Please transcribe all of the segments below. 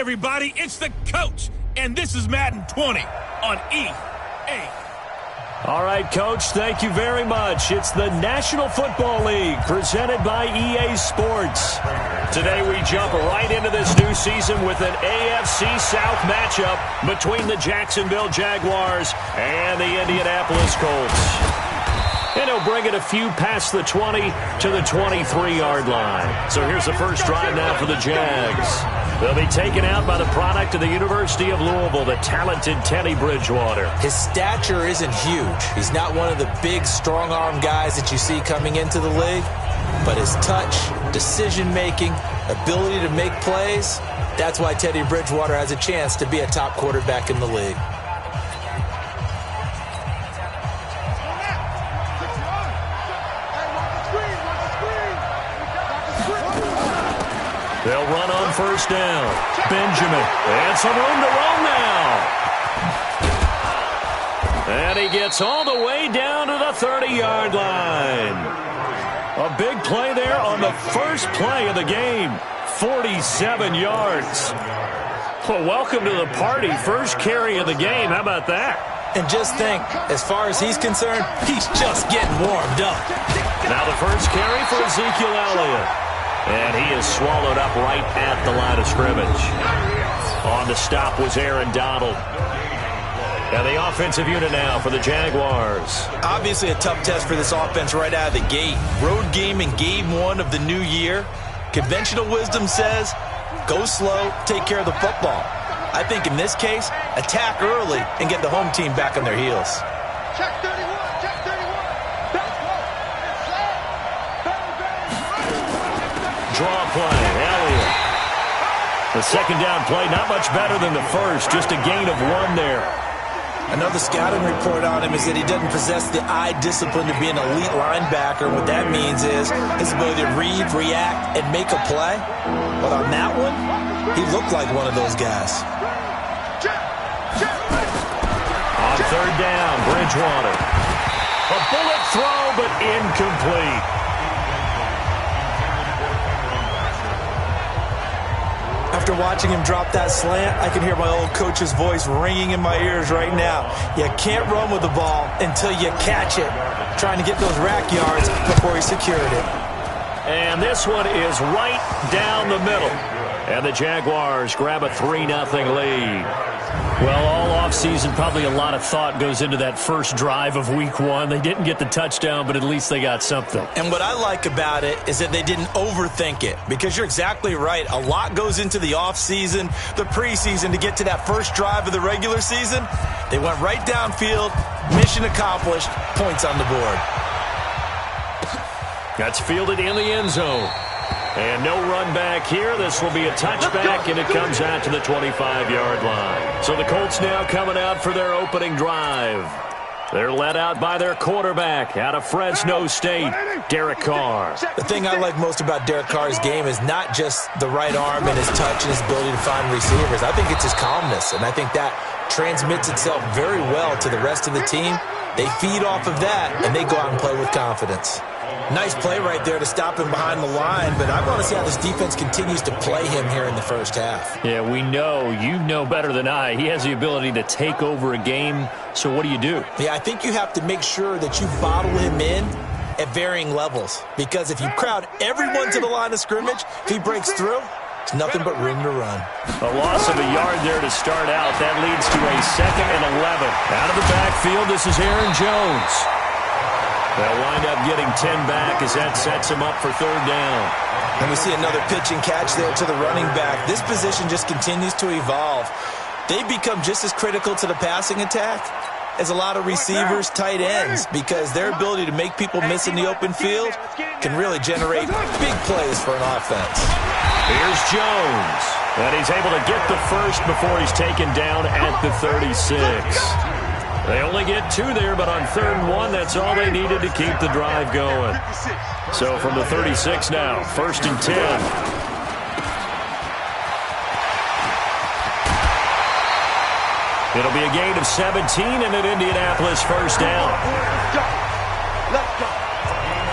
everybody, it's the coach, and this is Madden 20 on EA. All right, Coach, thank you very much. It's the National Football League presented by EA Sports. Today we jump right into this new season with an AFC South matchup between the Jacksonville Jaguars and the Indianapolis Colts. And he'll bring it a few past the 20 to the 23-yard line. So here's the first drive now for the Jags. They'll be taken out by the product of the University of Louisville, the talented Teddy Bridgewater. His stature isn't huge. He's not one of the big, strong-arm guys that you see coming into the league. But his touch, decision-making, ability to make plays, that's why Teddy Bridgewater has a chance to be a top quarterback in the league. They'll run on first down. Benjamin. And some room to roam now. And he gets all the way down to the 30-yard line. A big play there on the first play of the game. 47 yards. Well, welcome to the party. First carry of the game. How about that? And just think, as far as he's concerned, he's just getting warmed up. Now the first carry for Ezekiel Elliott. And he is swallowed up right at the line of scrimmage. On the stop was Aaron Donald. And the offensive unit now for the Jaguars. Obviously a tough test for this offense right out of the gate. Road game in game one of the new year. Conventional wisdom says, go slow, take care of the football. I think in this case, attack early and get the home team back on their heels. Check 31, check 31. Draw play, Elliott. The second down play, not much better than the first, just a gain of one there. Another scouting report on him is that he doesn't possess the eye discipline to be an elite linebacker. What that means is his ability to read, react, and make a play. But on that one, he looked like one of those guys. On third down, Bridgewater. A bullet throw, but incomplete. After watching him drop that slant, I can hear my old coach's voice ringing in my ears right now. You can't run with the ball until you catch it. Trying to get those rack yards before he secured it. And this one is right down the middle. And the Jaguars grab a 3-0 lead. Well, all offseason, probably a lot of thought goes into that first drive of week one. They didn't get the touchdown, but at least they got something. And what I like about it is that they didn't overthink it, because you're exactly right. A lot goes into the offseason, the preseason, to get to that first drive of the regular season. They went right downfield, mission accomplished, points on the board. That's fielded in the end zone. And no run back here. This will be a touchback, and it comes out to the 25-yard line. So the Colts now coming out for their opening drive. They're led out by their quarterback out of Fresno State, Derek Carr. The thing I like most about Derek Carr's game is not just the right arm and his touch and his ability to find receivers. I think it's his calmness, and I think that transmits itself very well to the rest of the team. They feed off of that, and they go out and play with confidence. Nice play right there to stop him behind the line, but I want to see how this defense continues to play him here in the first half. Yeah, we know. You know better than I. He has the ability to take over a game, so what do you do? Yeah, I think you have to make sure that you bottle him in at varying levels, because if you crowd everyone to the line of scrimmage, if he breaks through, it's nothing but room to run. A loss of a yard there to start out. That leads to a 2nd and 11. Out of the backfield, this is Aaron Jones. They'll wind up getting 10 back as that sets him up for third down. And we see another pitch and catch there to the running back. This position just continues to evolve. They become just as critical to the passing attack as a lot of receivers, tight ends, because their ability to make people miss in the open field can really generate big plays for an offense. Here's Jones. And he's able to get the first before he's taken down at the 36. They only get 2 there, but on 3rd and 1, that's all they needed to keep the drive going. So from the 36 now, 1st and 10. It'll be a gain of 17 and an Indianapolis first down. Let's go.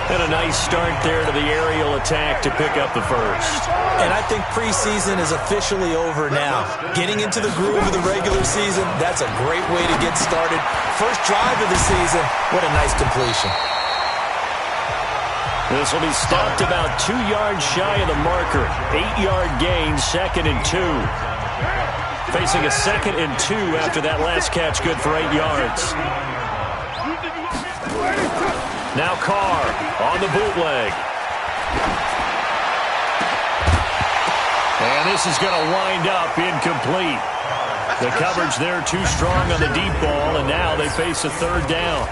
And a nice start there to the aerial attack to pick up the first. And I think preseason is officially over now. Getting into the groove of the regular season, that's a great way to get started. First drive of the season, what a nice completion. This will be stopped about 2 yards shy of the marker. 8-yard gain, 2nd and 2. Facing a 2nd and 2 after that last catch, good for 8 yards. Now Carr on the bootleg. And this is going to wind up incomplete. The coverage there too strong on the deep ball, and now they face a 3rd down.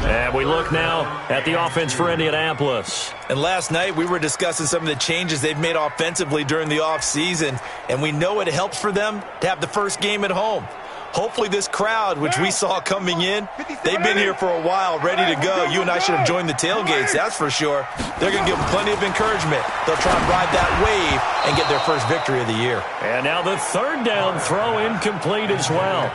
And we look now at the offense for Indianapolis. And last night we were discussing some of the changes they've made offensively during the offseason, and we know it helps for them to have the first game at home. Hopefully this crowd, which we saw coming in, they've been here for a while, ready to go. You and I should have joined the tailgates, that's for sure. They're going to give them plenty of encouragement. They'll try and ride that wave and get their first victory of the year. And now the 3rd down throw incomplete as well.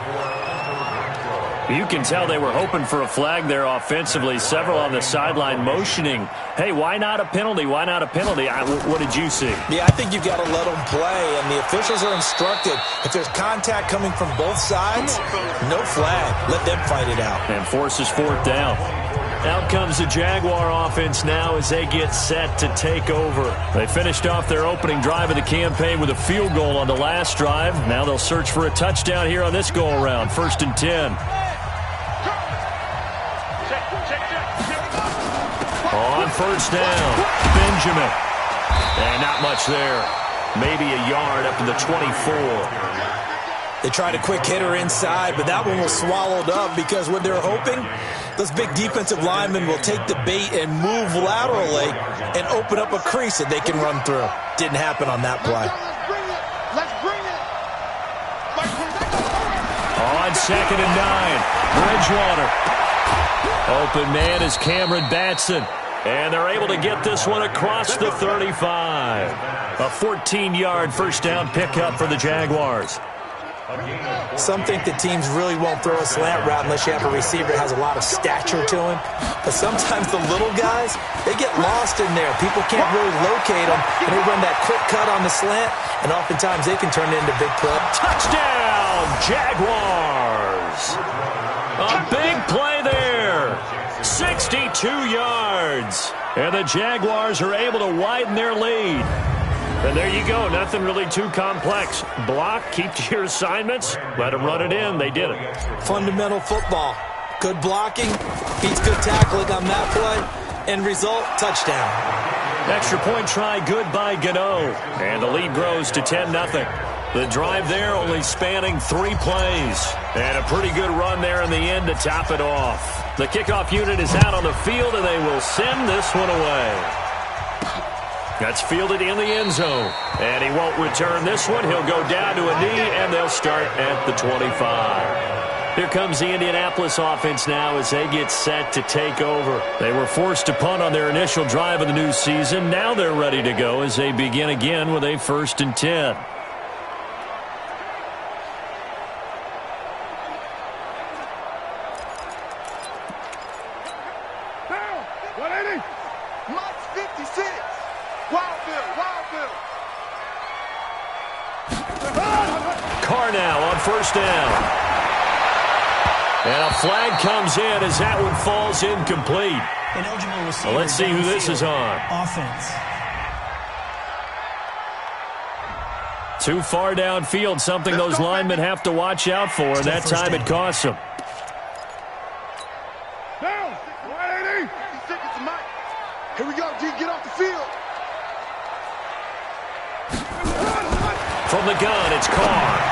You can tell they were hoping for a flag there offensively. Several on the sideline motioning, hey, why not a penalty? Why not a penalty? What did you see? Yeah, I think you've got to let them play, and the officials are instructed. If there's contact coming from both sides, no flag. Let them fight it out. And forces 4th down. Out comes the Jaguar offense now as they get set to take over. They finished off their opening drive of the campaign with a field goal on the last drive. Now they'll search for a touchdown here on this go-around. 1st and 10. On 1st down, Benjamin. And not much there. Maybe a yard up to the 24. They tried a quick hitter inside, but that one was swallowed up because what they're hoping, those big defensive linemen will take the bait and move laterally and open up a crease that they can run through. Didn't happen on that play. Let's bring it. On 2nd and 9, Bridgewater. Open man is Cameron Batson. And they're able to get this one across the 35. A 14-yard 1st down pickup for the Jaguars. Some think that teams really won't throw a slant route unless you have a receiver that has a lot of stature to him. But sometimes the little guys, they get lost in there. People can't really locate them, and they run that quick cut on the slant, and oftentimes they can turn it into big play. Touchdown, Jaguars! A big play there. 62 yards. And the Jaguars are able to widen their lead. And there you go. Nothing really too complex. Block, keep to your assignments, let them run it in. They did it. Fundamental football. Good blocking, beats good tackling on that play. End result, touchdown. Extra point try good by Gano. And the lead grows to 10-0. The drive there only spanning 3 plays. And a pretty good run there in the end to top it off. The kickoff unit is out on the field, and they will send this one away. That's fielded in the end zone. And he won't return this one. He'll go down to a knee, and they'll start at the 25. Here comes the Indianapolis offense now as they get set to take over. They were forced to punt on their initial drive of the new season. Now they're ready to go as they begin again with a 1st and 10. Carr now on 1st down. And a flag comes in as that one falls incomplete. Well, let's see who this is on. Offense. Too far downfield, something those linemen have to watch out for, and that time it costs them. Down. 180. Here we go, G. Get off the field. From the gun, it's Carr.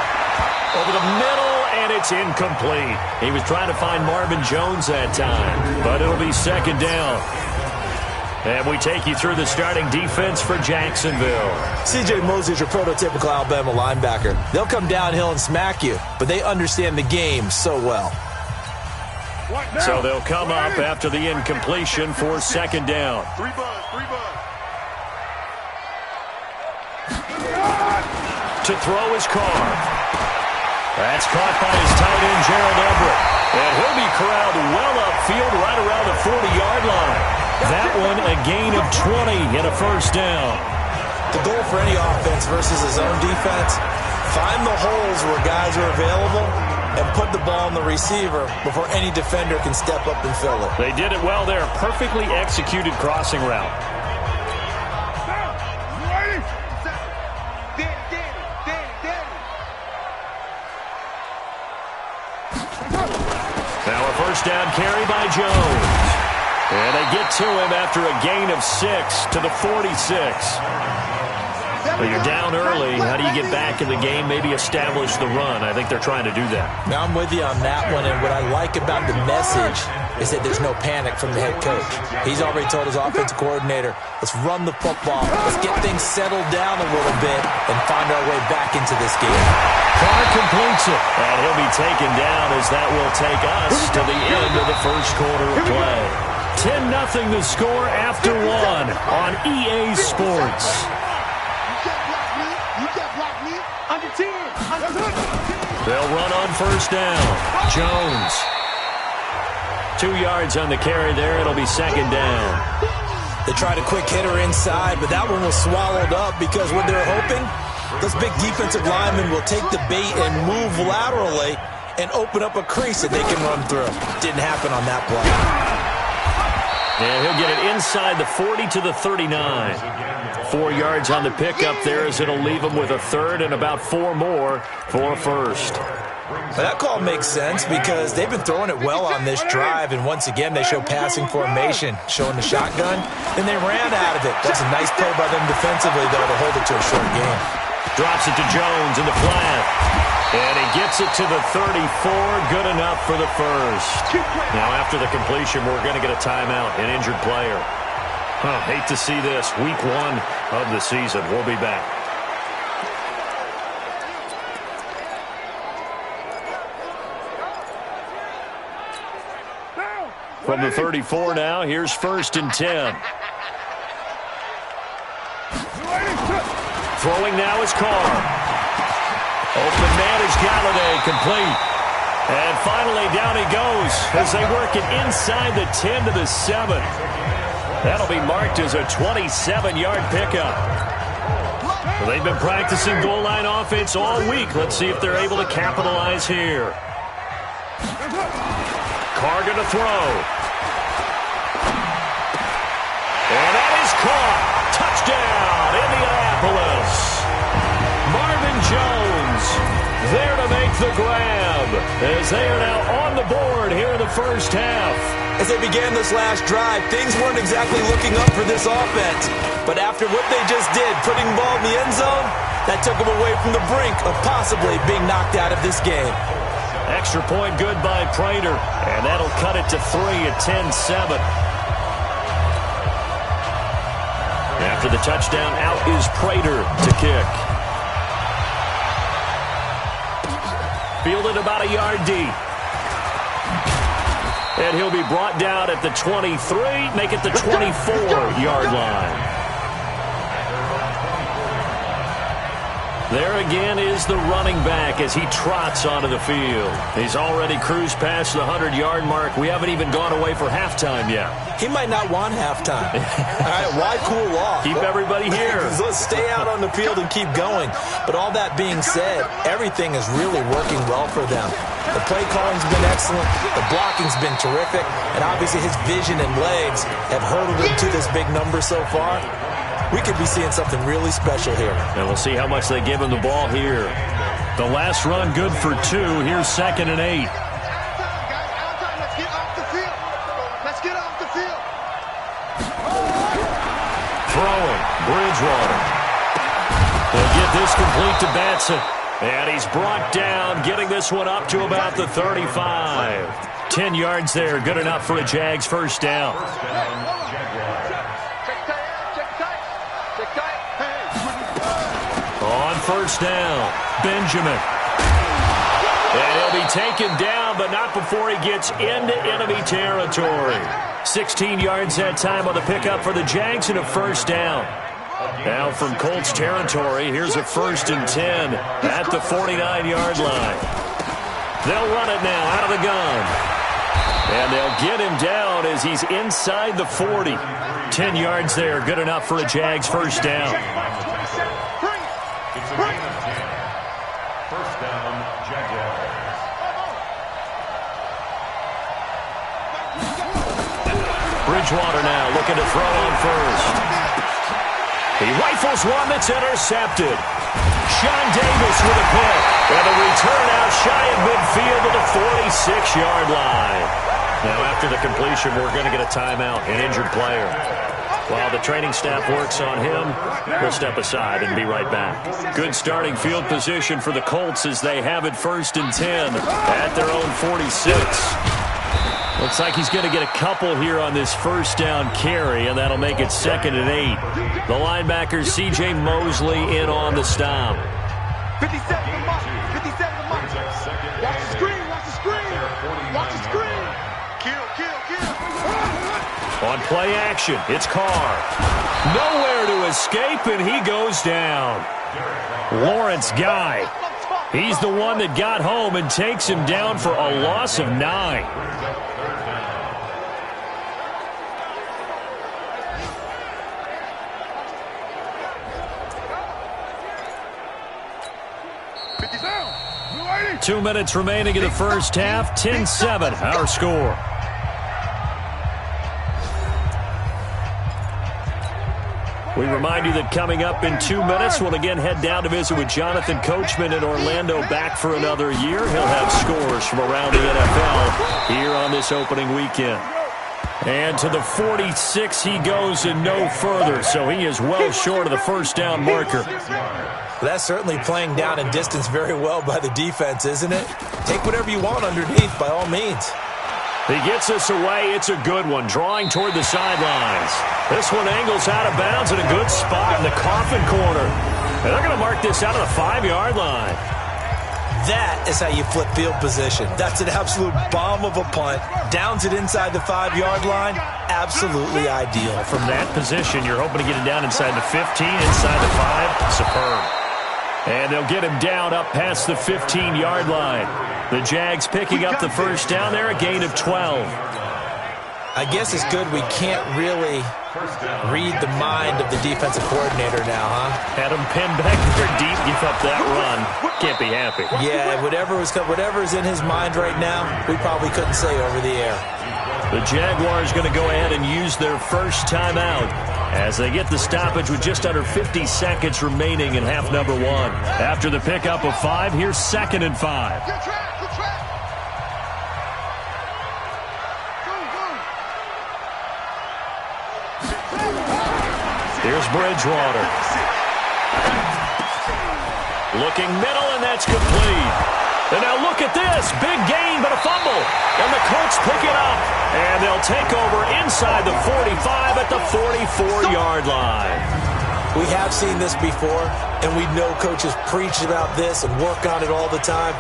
Over the middle, and it's incomplete. He was trying to find Marvin Jones that time, but it'll be 2nd down. And we take you through the starting defense for Jacksonville. C.J. Mosley's your prototypical Alabama linebacker. They'll come downhill and smack you, but they understand the game so well. So they'll come up after the incompletion for 2nd down. 3 buds. To throw is Carr. That's caught by his tight end, Gerald Everett. And he'll be corralled well upfield right around the 40-yard line. one, a gain of 20 and a first down. The goal for any offense versus a zone defense, find the holes where guys are available and put the ball in the receiver before any defender can step up and fill it. They did it well there. Perfectly executed crossing route. Now a first down carry by Jones. And they get to him after a gain of 6 to the 46. But you're down early. How do you get back in the game? Maybe establish the run. I think they're trying to do that. Now I'm with you on that one, and what I like about the message is that there's no panic from the head coach. He's already told his offensive coordinator, let's run the football, let's get things settled down a little bit and find our way back into this game. Carr completes it, and he'll be taken down as that will take us to the end of the first quarter of play. 10-0 the score after one on EA Sports. They'll run on first down. Jones. 2 yards on the carry there. It'll be second down. They tried a quick hitter inside, but that one was swallowed up because what they're hoping, those big defensive linemen will take the bait and move laterally and open up a crease that they can run through. Didn't happen on that play. And he'll get it inside the 40 to the 39. 4 yards on the pickup there as it'll leave him with a third and about 4 more for a first. Well, that call makes sense because they've been throwing it well on this drive, and once again they show passing formation, showing the shotgun, and they ran out of it. That's a nice play by them defensively, though, to hold it to a short game. Drops it to Jones in the flat. And he gets it to the 34. Good enough for the first. Now, after the completion, we're going to get a timeout, an injured player. Hate to see this. Week 1 of the season. We'll be back. From the 34 now, here's first and 10. Throwing now is Carr. Open man is Galladay, complete. And finally down he goes as they work it inside the 10 to the 7. That'll be marked as a 27-yard pickup. Well, they've been practicing goal line offense all week. Let's see if they're able to capitalize here. Carr going to throw. And that is caught. Touchdown, Indianapolis. Marvin Jones there to make the grab as they are now on the board here in the first half. As they began this last drive, things weren't exactly looking up for this offense. But after what they just did, putting the ball in the end zone, that took them away from the brink of possibly being knocked out of this game. Extra point good by Prater, and that'll cut it to 3 at 10-7. After the touchdown, out is Prater to kick. Fielded about a yard deep. And he'll be brought down at the 23, make it the 24-yard line. There again is the running back as he trots onto the field. He's already cruised past the 100-yard mark. We haven't even gone away for halftime yet. He might not want halftime. All right, why cool off? Keep everybody here. Let's stay out on the field and keep going. But all that being said, everything is really working well for them. The play calling's been excellent. The blocking's been terrific. And obviously his vision and legs have hurdled him to this big number so far. We could be seeing something really special here. And we'll see how much they give him the ball here. The last run good for 2. Here's 2nd and 8. Let's get off the field. Let's get off the field. Throwing. Bridgewater. They'll get this complete to Batson. And he's brought down, getting this one up to about the 35. 10 yards there. Good enough for a Jags first down. On first down, Benjamin. And he'll be taken down, but not before he gets into enemy territory. 16 yards that time on the pickup for the Jags and a first down. Now from Colts territory, here's a 1st and 10 at the 49-yard line. They'll run it now out of the gun. And they'll get him down as he's inside the 40. 10 yards there, good enough for a Jags first down. First down, Jaguars. Bridgewater now looking to throw on first. He rifles one that's intercepted. Sean Davis with a pick. And a return out shy of midfield to the 46-yard line. Now after the completion, we're going to get a timeout, an injured player. While the training staff works on him, we'll step aside and be right back. Good starting field position for the Colts as they have it 1st and 10 at their own 46. Looks like he's going to get a couple here on this first down carry, and that'll make it 2nd and 8. The linebacker, C.J. Mosley, in on the stop. 57 to mark. 57 to mark. Watch the screen. Watch the screen. Watch the screen. Kill, kill, kill. On play action, it's Carr. Nowhere to escape, and he goes down. Lawrence Guy. He's the one that got home and takes him down for a loss of 9. Two minutes remaining in the first half. 10-7, our score. We remind you that coming up in 2 minutes, we'll again head down to visit with Jonathan Coachman in Orlando, back for another year. He'll have scores from around the NFL here on this opening weekend. And to the 46 he goes and no further, so he is well short of the first down marker. That's certainly playing down in distance very well by the defense, isn't it? Take whatever you want underneath, by all means. He gets us away. It's a good one, drawing toward the sidelines. This one angles out of bounds in a good spot in the coffin corner. And they're going to mark this out of the 5-yard line. That is how you flip field position. That's an absolute bomb of a punt. Downs it inside the 5-yard line. Absolutely ideal. From that position, you're hoping to get it down inside the 15, inside the 5. Superb. And they'll get him down up past the 15-yard line. The Jags picking up the first down there, a gain of 12. I guess it's good we can't really read the mind of the defensive coordinator now, huh? Had him pinned back there deep, give up that run. Can't be happy. Yeah, whatever's in his mind right now, we probably couldn't say over the air. The Jaguars going to go ahead and use their first timeout as they get the stoppage with just under 50 seconds remaining in half number 1. After the pickup of 5, here's 2nd and 5. Here's Bridgewater. Looking middle, and that's complete. And now look at this. Big gain, but a fumble. And the Colts pick it up. And they'll take over inside the 45 at the 44-yard line. We have seen this before, and we know coaches preach about this and work on it all the time.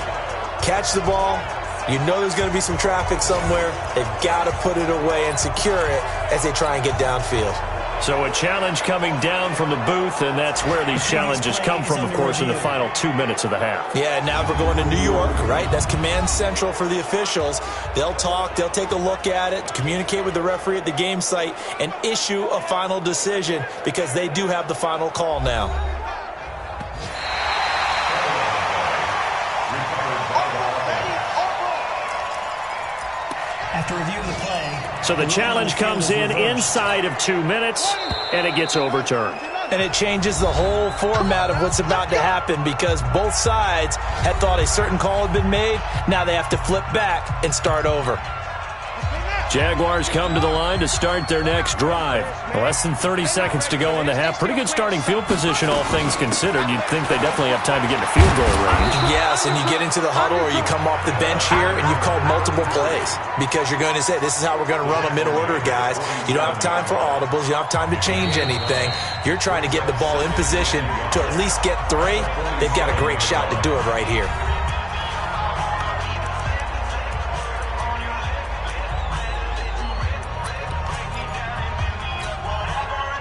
Catch the ball. You know there's going to be some traffic somewhere. They've got to put it away and secure it as they try and get downfield. So a challenge coming down from the booth, and that's where these challenges come from, of course, in the final 2 minutes of the half. Yeah, now we're going to New York, right? That's command central for the officials. They'll talk, they'll take a look at it, communicate with the referee at the game site, and issue a final decision because they do have the final call now. After reviewing the play. So the challenge comes in inside of 2 minutes, and it gets overturned. And it changes the whole format of what's about to happen because both sides had thought a certain call had been made. Now they have to flip back and start over. Jaguars come to the line to start their next drive. Less than 30 seconds to go in the half. Pretty good starting field position, all things considered. You'd think they definitely have time to get in the field goal range. Yes, and you get into the huddle or you come off the bench here and you've called multiple plays because you're going to say, this is how we're going to run them in order, guys. You don't have time for audibles. You don't have time to change anything. You're trying to get the ball in position to at least get 3. They've got a great shot to do it right here.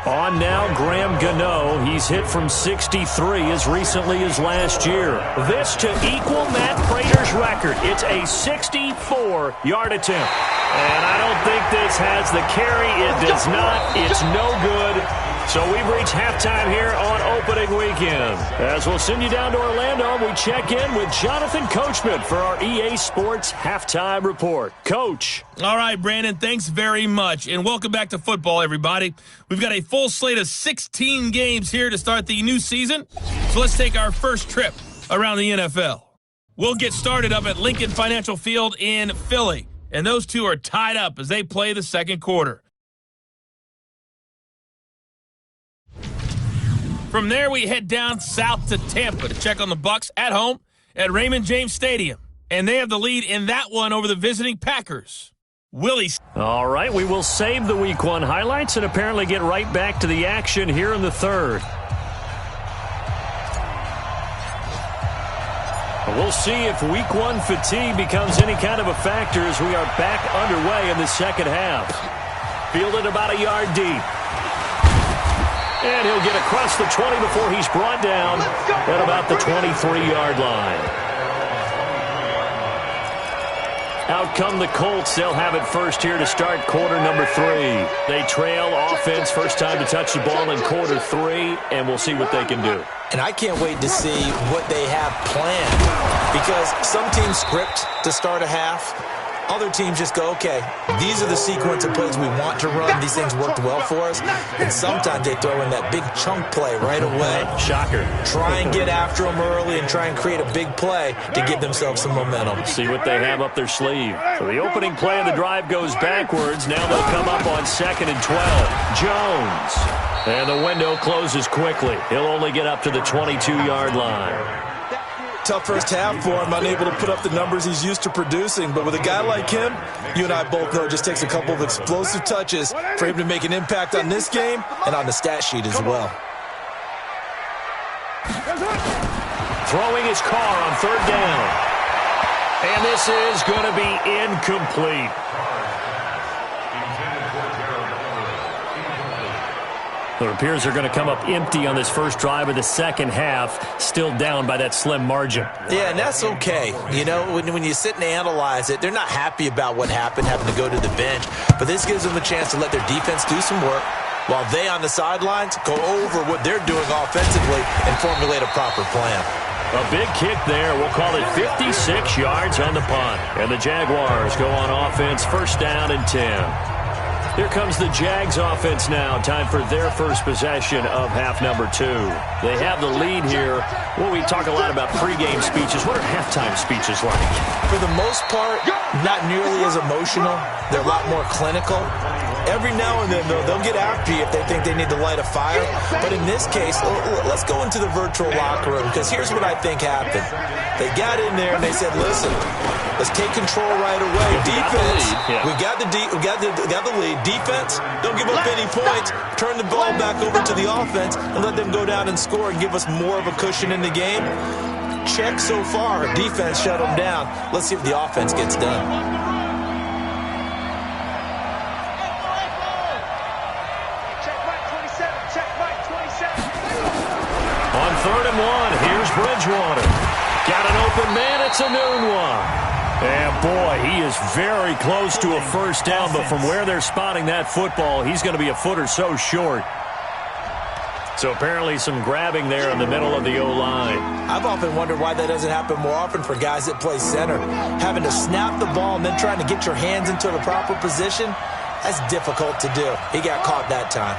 On now, Graham Gano. He's hit from 63 as recently as last year. This to equal Matt Prater's record. It's a 64-yard attempt. And I don't think this has the carry. It does not. It's no good. So we've reached halftime here on opening weekend. As we'll send you down to Orlando, we check in with Jonathan Coachman for our EA Sports Halftime Report. Coach. All right, Brandon, thanks very much. And welcome back to football, everybody. We've got a full slate of 16 games here to start the new season. So let's take our first trip around the NFL. We'll get started up at Lincoln Financial Field in Philly. And those two are tied up as they play the second quarter. From there, we head down south to Tampa to check on the Bucs at home at Raymond James Stadium. And they have the lead in that one over the visiting Packers. Willie. All right, we will save the Week 1 highlights and apparently get right back to the action here in the third. We'll see if Week 1 fatigue becomes any kind of a factor as we are back underway in the second half. Fielded about a yard deep. And he'll get across the 20 before he's brought down at about the 23-yard line. Out come the Colts. They'll have it first here to start quarter number 3. They trail offense, first time to touch the ball in quarter 3, and we'll see what they can do. And I can't wait to see what they have planned, because some teams script to start a half. Other teams just go, okay, these are the sequence of plays we want to run. These things worked well for us. And sometimes they throw in that big chunk play right away. Shocker. Try and get after them early and try and create a big play to give themselves some momentum. See what they have up their sleeve. So the opening play of the drive goes backwards. Now they'll come up on 2nd and 12. Jones. And the window closes quickly. He'll only get up to the 22-yard line. Tough first half for him, unable to put up the numbers he's used to producing. But with a guy like him, you and I both know it just takes a couple of explosive touches for him to make an impact on this game and on the stat sheet as well. Throwing his car on 3rd down. And this is going to be incomplete. It appears they're going to come up empty on this first drive of the second half, still down by that slim margin. Yeah, and that's okay. You know, when you sit and analyze it, they're not happy about what happened, having to go to the bench. But this gives them a chance to let their defense do some work while they on the sidelines go over what they're doing offensively and formulate a proper plan. A big kick there. We'll call it 56 yards on the punt. And the Jaguars go on offense, first down and 10. Here comes the Jags offense now. Time for their first possession of half number 2. They have the lead here. Well, we talk a lot about pregame speeches. What are halftime speeches like? For the most part, not nearly as emotional. They're a lot more clinical. Every now and then, though, they'll get after you if they think they need to light a fire. But in this case, let's go into the virtual locker room, because here's what I think happened. They got in there and they said, listen, let's take control right away. Defense, we got the lead. Defense, don't give up any points. Turn the ball back over to the offense and let them go down and score and give us more of a cushion in the game. Check so far. Defense shut them down. Let's see if the offense gets done. On 3rd and 1, here's Bridgewater. Got an open man, it's a noon one. And boy, he is very close to a first down, but from where they're spotting that football, he's going to be a foot or so short. So apparently some grabbing there in the middle of the O-line. I've often wondered why that doesn't happen more often for guys that play center. Having to snap the ball and then trying to get your hands into the proper position, that's difficult to do. He got caught that time.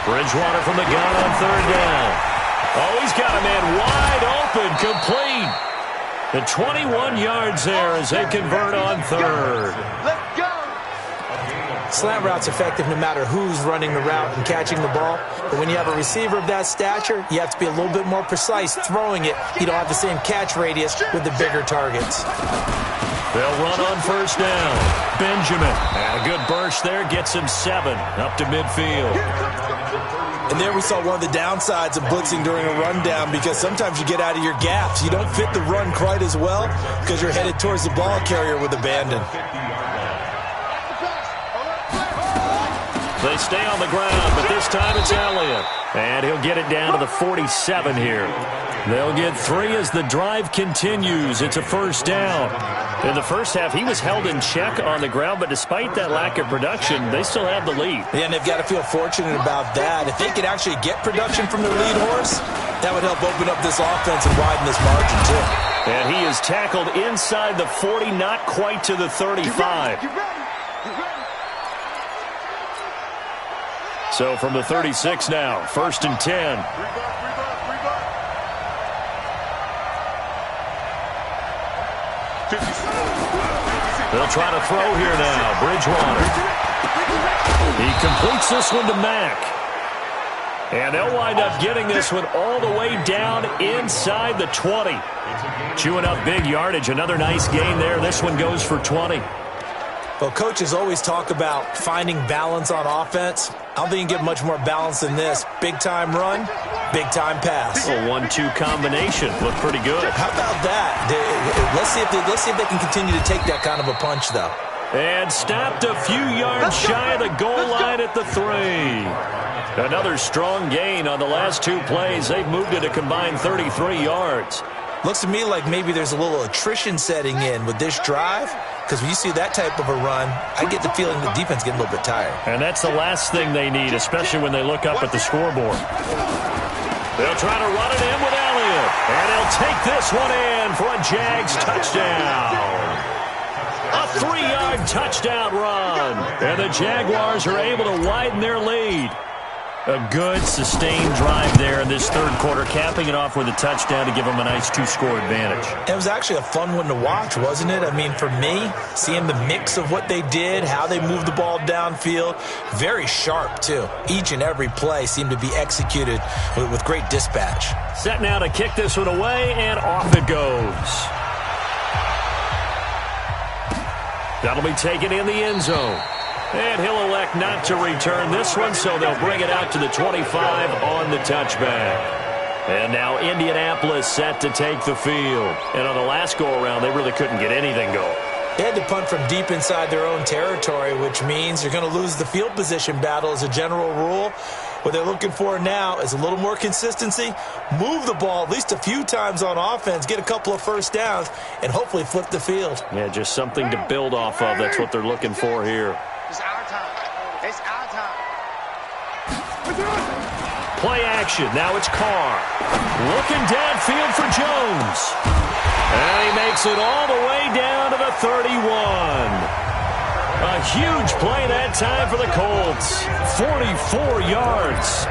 Bridgewater from the gun on 3rd down. Oh, he's got a man wide open, complete. The 21 yards there as they convert on 3rd. Let's go. Slant route's effective no matter who's running the route and catching the ball. But when you have a receiver of that stature, you have to be a little bit more precise throwing it. You don't have the same catch radius with the bigger targets. They'll run on first down. Benjamin. And a good burst there gets him 7 up to midfield. And there we saw one of the downsides of blitzing during a rundown, because sometimes you get out of your gaps. You don't fit the run quite as well because you're headed towards the ball carrier with abandon. They stay on the ground, but this time it's Elliott. And he'll get it down to the 47 here. They'll get 3 as the drive continues. It's a first down. In the first half, he was held in check on the ground, but despite that lack of production, they still have the lead. Yeah, and they've got to feel fortunate about that. If they could actually get production from their lead horse, that would help open up this offense and widen this margin, too. And he is tackled inside the 40, not quite to the 35. So from the 36 now, 1st and 10. They'll try to throw here now. Bridgewater. He completes this one to Mack. And they'll wind up getting this one all the way down inside the 20. Chewing up big yardage. Another nice gain there. This one goes for 20. Well, coaches always talk about finding balance on offense. I don't think you can get much more balance than this. Big-time run, big-time pass. A 1-2 combination. Looked pretty good. How about that? Let's see if they can continue to take that kind of a punch, though. And stopped a few yards shy of the goal line at the 3. Another strong gain on the last 2 plays. They've moved it a combined 33 yards. Looks to me like maybe there's a little attrition setting in with this drive, because when you see that type of a run, I get the feeling the defense getting a little bit tired. And that's the last thing they need, especially when they look up at the scoreboard. They'll try to run it in with Elliott. And he'll take this one in for a Jags touchdown. A 3-yard touchdown run. And the Jaguars are able to widen their lead. A good, sustained drive there in this third quarter, capping it off with a touchdown to give them a nice 2-score advantage. It was actually a fun one to watch, wasn't it? I mean, for me, seeing the mix of what they did, how they moved the ball downfield, very sharp, too. Each and every play seemed to be executed with great dispatch. Set now to kick this one away, and off it goes. That'll be taken in the end zone. And he'll elect not to return this one, so they'll bring it out to the 25 on the touchback. And now Indianapolis set to take the field. And on the last go-around, they really couldn't get anything going. They had to punt from deep inside their own territory, which means you're going to lose the field position battle as a general rule. What they're looking for now is a little more consistency, move the ball at least a few times on offense, get a couple of first downs, and hopefully flip the field. Yeah, just something to build off of. That's what they're looking for here. It's our time. It's our time. Play action. Now it's Carr. Looking downfield for Jones. And he makes it all the way down to the 31. A huge play that time for the Colts. 44 yards.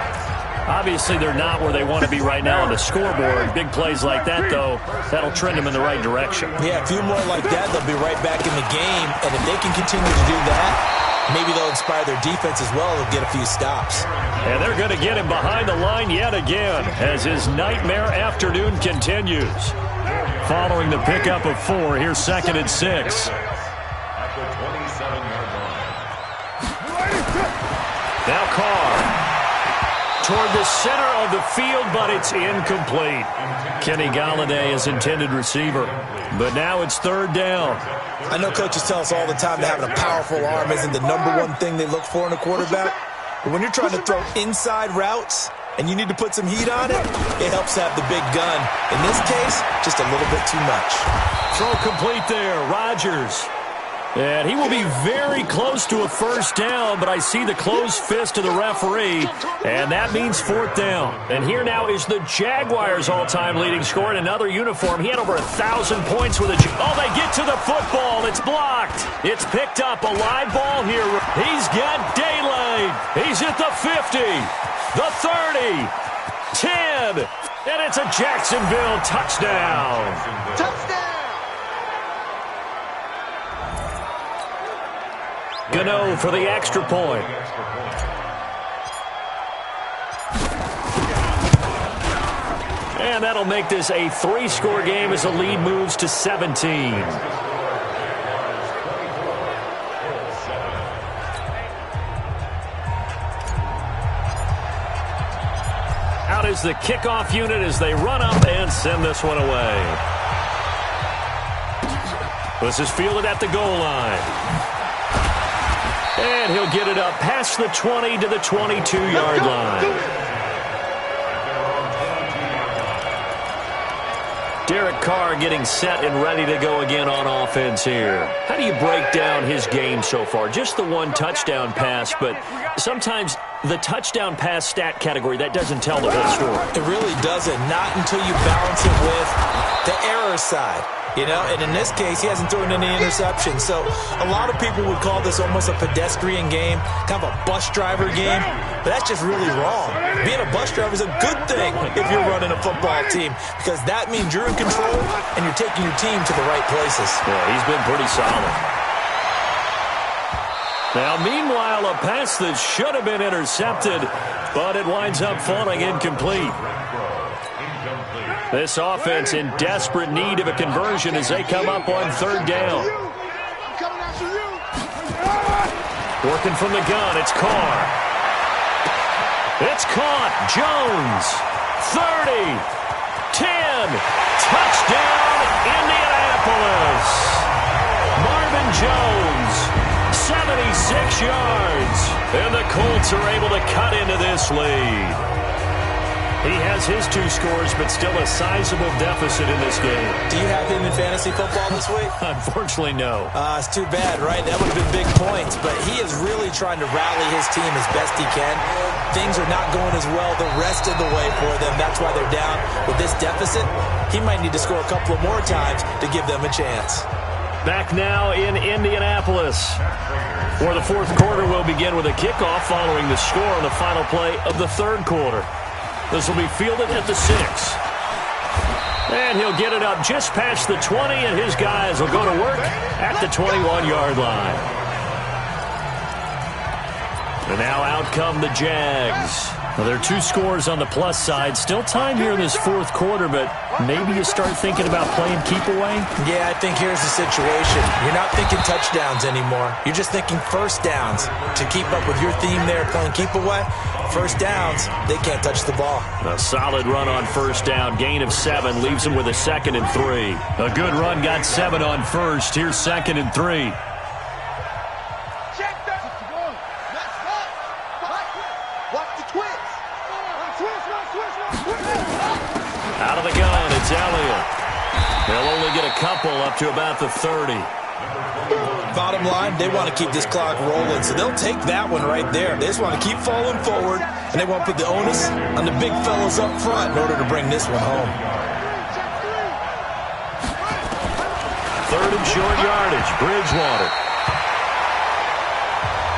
Obviously, they're not where they want to be right now on the scoreboard. Big plays like that, though, that'll trend them in the right direction. Yeah, a few more like that, they'll be right back in the game. And if they can continue to do that, maybe they'll inspire their defense as well. They'll get a few stops. And they're going to get him behind the line yet again as his nightmare afternoon continues. Following the pickup of 4, here's 2nd and 6. Now Carr. Toward the center of the field, but it's incomplete. Kenny Golladay is intended receiver. But now it's 3rd down. I know coaches tell us all the time that having a powerful arm isn't the #1 thing they look for in a quarterback. But when you're trying to throw inside routes and you need to put some heat on it, it helps to have the big gun. In this case, just a little bit too much. Throw complete there. Rodgers. And he will be very close to a first down, but I see the closed fist of the referee, and that means 4th down. And here now is the Jaguars' all-time leading scorer in another uniform. He had over 1,000 points with a... Oh, they get to the football. It's blocked. It's picked up. A live ball here. He's got daylight. He's at the 50, the 30, 10, and it's a Jacksonville touchdown. Touchdown! Gano for the extra point. And that'll make this a 3-score game as the lead moves to 17. Out is the kickoff unit as they run up and send this one away. This is fielded at the goal line. And he'll get it up past the 20 to the 22-yard line. Derek Carr getting set and ready to go again on offense here. How do you break down his game so far? Just the one touchdown pass, but sometimes the touchdown pass stat category, that doesn't tell the whole story. It really doesn't. Not until you balance it with the error side. You know, and in this case, he hasn't thrown any interceptions. So a lot of people would call this almost a pedestrian game, kind of a bus driver game. But that's just really wrong. Being a bus driver is a good thing if you're running a football team, because that means you're in control and you're taking your team to the right places. Yeah, he's been pretty solid. Now, meanwhile, a pass that should have been intercepted, but it winds up falling incomplete. This offense in desperate need of a conversion as they come up on third down. Working from the gun, it's Carr. It's caught. Jones. 30. 10. Touchdown, Indianapolis. Marvin Jones. 76 yards. And the Colts are able to cut into this lead. He has his 2 scores, but still a sizable deficit in this game. Do you have him in fantasy football this week? Unfortunately, no. It's too bad, right? That would have been big points, but he is really trying to rally his team as best he can. Things are not going as well the rest of the way for them. That's why they're down. With this deficit, he might need to score a couple of more times to give them a chance. Back now in Indianapolis. For the fourth quarter, we'll begin with a kickoff following the score on the final play of the third quarter. This will be fielded at the 6. And he'll get it up just past the 20, and his guys will go to work at the 21-yard line. And now out come the Jags. Well, there are 2 scores on the plus side. Still time here in this fourth quarter, but maybe you start thinking about playing keep away? Yeah, I think here's the situation. You're not thinking touchdowns anymore. You're just thinking first downs. To keep up with your theme there, playing keep away, first downs, they can't touch the ball. A solid run on first down. Gain of 7 leaves them with a 2nd and 3. A good run got 7 on first. Here's 2nd and 3. Out of the gun, it's Elliott. They'll only get a couple up to about the 30. Bottom line, they want to keep this clock rolling, so they'll take that one right there. They just want to keep falling forward, and they want to put the onus on the big fellas up front in order to bring this one home. 3rd and short yardage, Bridgewater.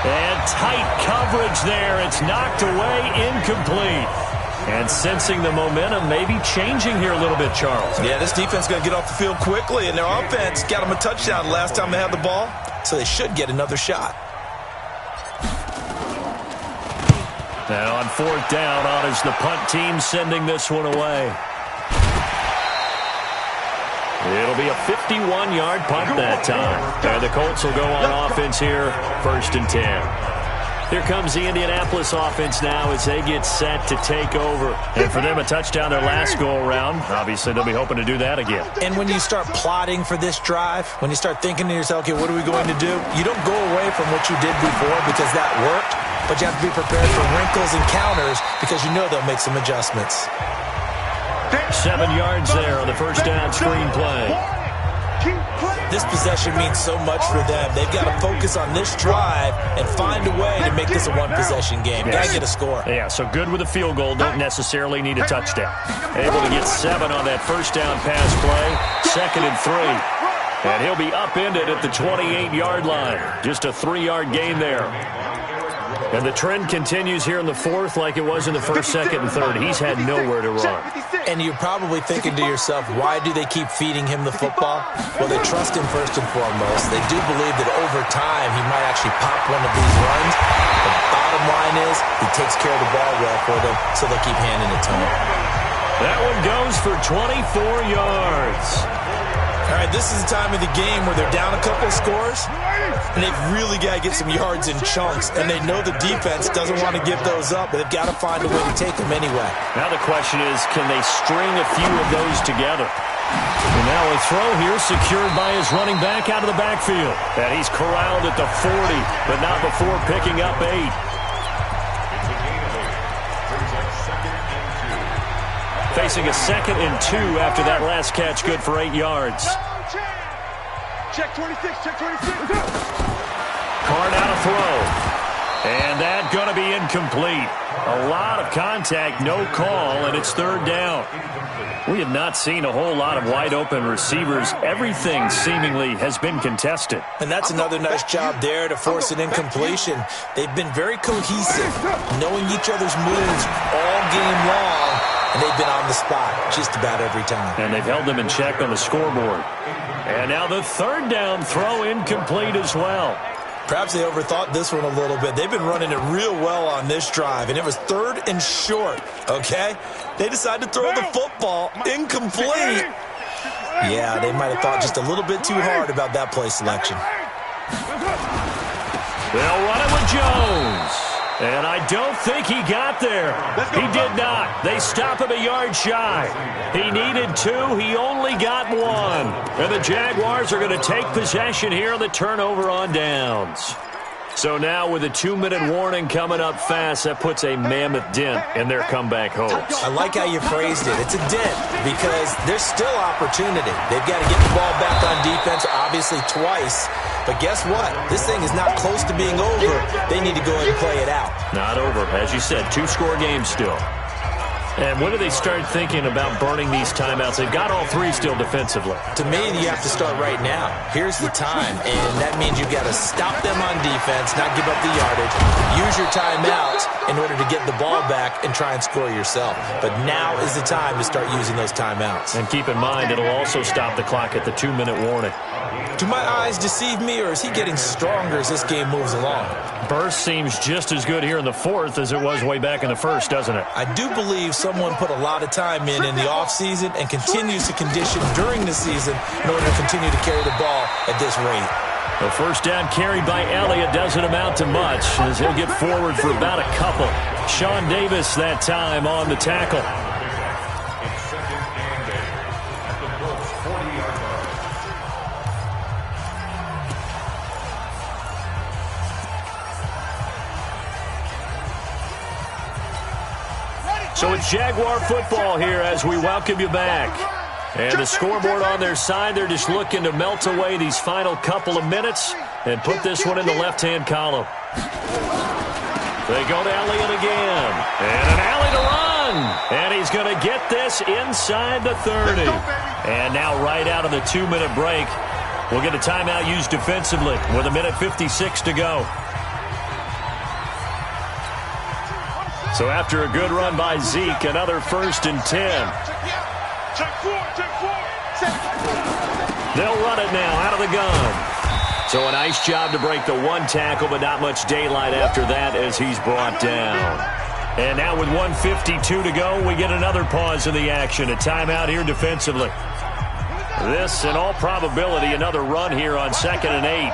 And tight coverage there. It's knocked away, incomplete. And sensing the momentum maybe changing here a little bit, Charles. Yeah, this defense is going to get off the field quickly, and their offense got them a touchdown last time they had the ball, so they should get another shot. Now on 4th down, on is the punt team sending this one away. It'll be a 51-yard punt that time. And the Colts will go on offense here, 1st and 10. Here comes the Indianapolis offense now as they get set to take over. And for them, a touchdown their last go-around. Obviously, they'll be hoping to do that again. And when you start plotting for this drive, when you start thinking to yourself, okay, what are we going to do? You don't go away from what you did before because that worked, but you have to be prepared for wrinkles and counters because you know they'll make some adjustments. 7 yards there on the first down screen play. This possession means so much for them. They've got to focus on this drive and find a way to make this a one-possession game. Got to get a score. Yeah, so good with a field goal. Don't necessarily need a touchdown. Able to get 7 on that first down pass play. 2nd and 3. And he'll be upended at the 28-yard line. Just a 3-yard gain there. And the trend continues here in the fourth like it was in the first, second, and third. He's had nowhere to run. And you're probably thinking to yourself, why do they keep feeding him the football? Well, they trust him first and foremost. They do believe that over time he might actually pop one of these runs. The bottom line is he takes care of the ball well for them, so they'll keep handing it to him. That one goes for 24 yards. All right, this is the time of the game where they're down a couple of scores, and they've really got to get some yards in chunks, and they know the defense doesn't want to give those up, but they've got to find a way to take them anyway. Now the question is, can they string a few of those together? And now a throw here secured by his running back out of the backfield. And he's corralled at the 40, but not before picking up 8. Facing a 2nd and 2 after that last catch, good for 8 yards. Check 26, check 26. Carr now to throw. And that's going to be incomplete. A lot of contact, no call, and it's 3rd down. We have not seen a whole lot of wide-open receivers. Everything seemingly has been contested. And that's another nice job there to force an incompletion. They've been very cohesive, knowing each other's moves all game long, and they've been on the spot just about every time. And they've held them in check on the scoreboard. And now the 3rd down throw incomplete as well. Perhaps they overthought this one a little bit. They've been running it real well on this drive, and it was 3rd and short, okay? They decided to throw the football incomplete. Yeah, they might have thought just a little bit too hard about that play selection. They'll run it with Jones. And I don't think he got there. He did not. They stop him a yard shy. He needed 2. He only got 1. And the Jaguars are going to take possession here on the turnover on downs. So now with a 2-minute warning coming up fast, that puts a mammoth dent in their comeback hopes. I like how you phrased it. It's a dent because there's still opportunity. They've got to get the ball back on defense, obviously twice. But guess what? This thing is not close to being over. They need to go ahead and play it out. Not over. As you said, 2-score game still. And when do they start thinking about burning these timeouts? They've got all 3 still defensively. To me, you have to start right now. Here's the time, and that means you've got to stop them on defense, not give up the yardage, use your timeouts in order to get the ball back and try and score yourself. But now is the time to start using those timeouts. And keep in mind, it'll also stop the clock at the 2-minute warning. Do my eyes deceive me, or is he getting stronger as this game moves along? Burst seems just as good here in the 4th as it was way back in the 1st, doesn't it? I do believe someone put a lot of time in the offseason and continues to condition during the season in order to continue to carry the ball at this rate. The 1st down carried by Elliott doesn't amount to much as he'll get forward for about a couple. Sean Davis that time on the tackle. So it's Jaguar football here as we welcome you back. And the scoreboard on their side, they're just looking to melt away these final couple of minutes and put this one in the left-hand column. They go to Elliott again. And an alley to run. And he's going to get this inside the 30. And now right out of the 2-minute break, we'll get a timeout used defensively with 1:56 to go. So after a good run by Zeke, another 1st and 10. They'll run it now out of the gun. So a nice job to break the 1 tackle, but not much daylight after that as he's brought down. And now with 1:52 to go, we get another pause in the action. A timeout here defensively. This, in all probability, another run here on 2nd and 8.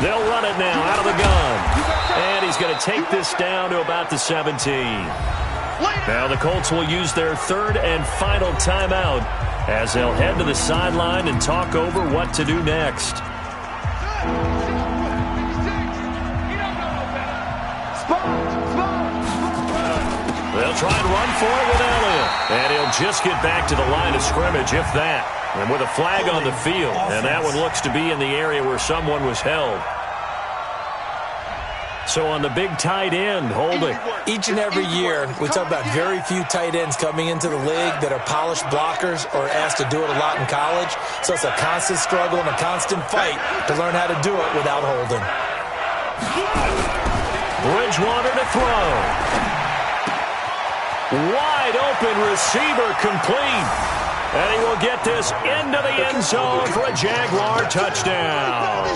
They'll run it now out of the gun. And he's going to take this down to about the 17. Now the Colts will use their 3rd and final timeout as they'll head to the sideline and talk over what to do next. They'll try and run for it with Elliott. And he'll just get back to the line of scrimmage, if that. And with a flag on the field. And that one looks to be in the area where someone was held. So on the big tight end, holding. Each and every year, we talk about very few tight ends coming into the league that are polished blockers or asked to do it a lot in college. So it's a constant struggle and a constant fight to learn how to do it without holding. Bridgewater to throw. Wide open receiver complete. And he will get this into the end zone for a Jaguar touchdown.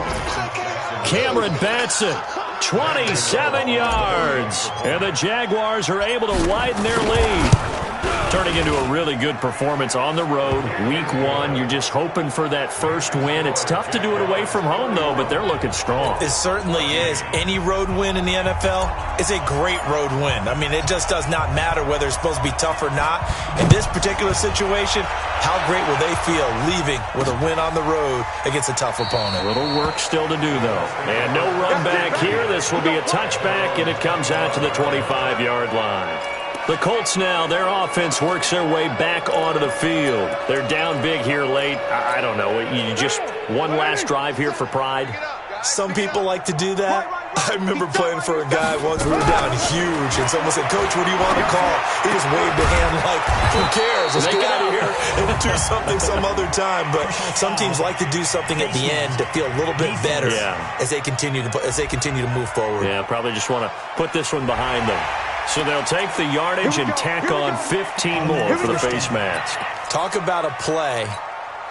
Cameron Batson. 27 yards. And the Jaguars are able to widen their lead. Turning into a really good performance on the road. Week 1, you're just hoping for that first win. It's tough to do it away from home, though, but they're looking strong. It certainly is. Any road win in the NFL is a great road win. I mean, it just does not matter whether it's supposed to be tough or not. In this particular situation, how great will they feel leaving with a win on the road against a tough opponent? A little work still to do, though. And no run back here. This will be a touchback, and it comes out to the 25-yard line. The Colts now, their offense works their way back onto the field. They're down big here late. I don't know. You just one last drive here for pride? Some people like to do that. I remember playing for a guy once. We were down huge, and someone said, "Coach, what do you want to call?" He just waved a hand like, "Who cares? Let's get out of here and do something some other time." But some teams like to do something at the end to feel a little bit better as they continue to move forward. Yeah, probably just want to put this one behind them. So they'll take the yardage and tack on 15 more for the face mask. Talk about a play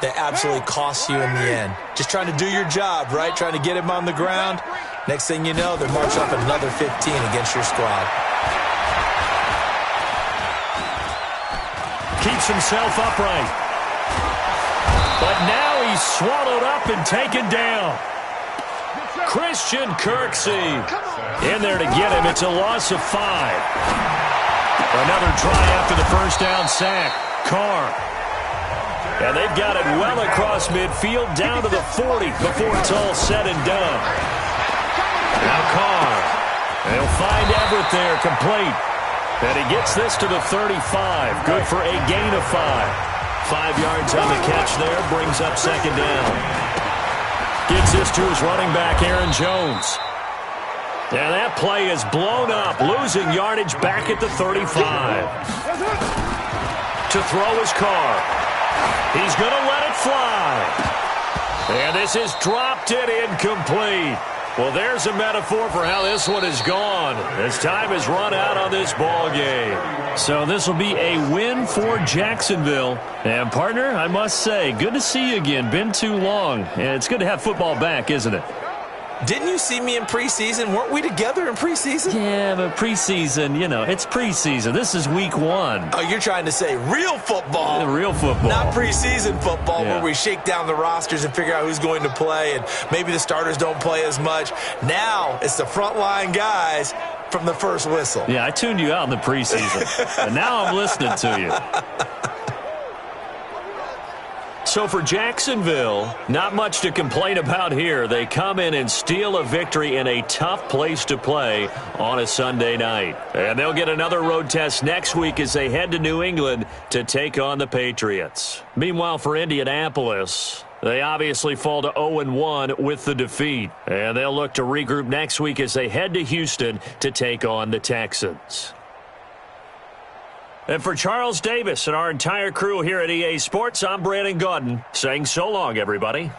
that absolutely costs you in the end. Just trying to do your job, right? Trying to get him on the ground. Next thing you know, they're marching up another 15 against your squad. Keeps himself upright. But now he's swallowed up and taken down. Christian Kirksey in there to get him. It's a loss of 5. Another try after the first down sack. Carr. And they've got it well across midfield down to the 40 before it's all said and done. Now Carr. They'll find Everett there, complete. And he gets this to the 35. Good for a gain of 5. 5 yards on the catch there. Brings up second down. Gets this to his running back, Aaron Jones. And that play is blown up. Losing yardage back at the 35. To throw his Carr. He's going to let it fly. And this is dropped and incomplete. Well, there's a metaphor for how this one is gone. As time has run out on this ball game. So this will be a win for Jacksonville. And, partner, I must say, good to see you again. Been too long. And it's good to have football back, isn't it? Didn't you see me in preseason? Weren't we together in preseason? Yeah, but preseason, it's preseason. This is week 1. Oh, you're trying to say real football. Real football. Not preseason football where we shake down the rosters and figure out who's going to play, and maybe the starters don't play as much. Now it's the frontline guys from the first whistle. Yeah, I tuned you out in the preseason. And now I'm listening to you. So for Jacksonville, not much to complain about here. They come in and steal a victory in a tough place to play on a Sunday night. And they'll get another road test next week as they head to New England to take on the Patriots. Meanwhile, for Indianapolis, they obviously fall to 0-1 with the defeat. And they'll look to regroup next week as they head to Houston to take on the Texans. And for Charles Davis and our entire crew here at EA Sports, I'm Brandon Gaudin saying so long, everybody.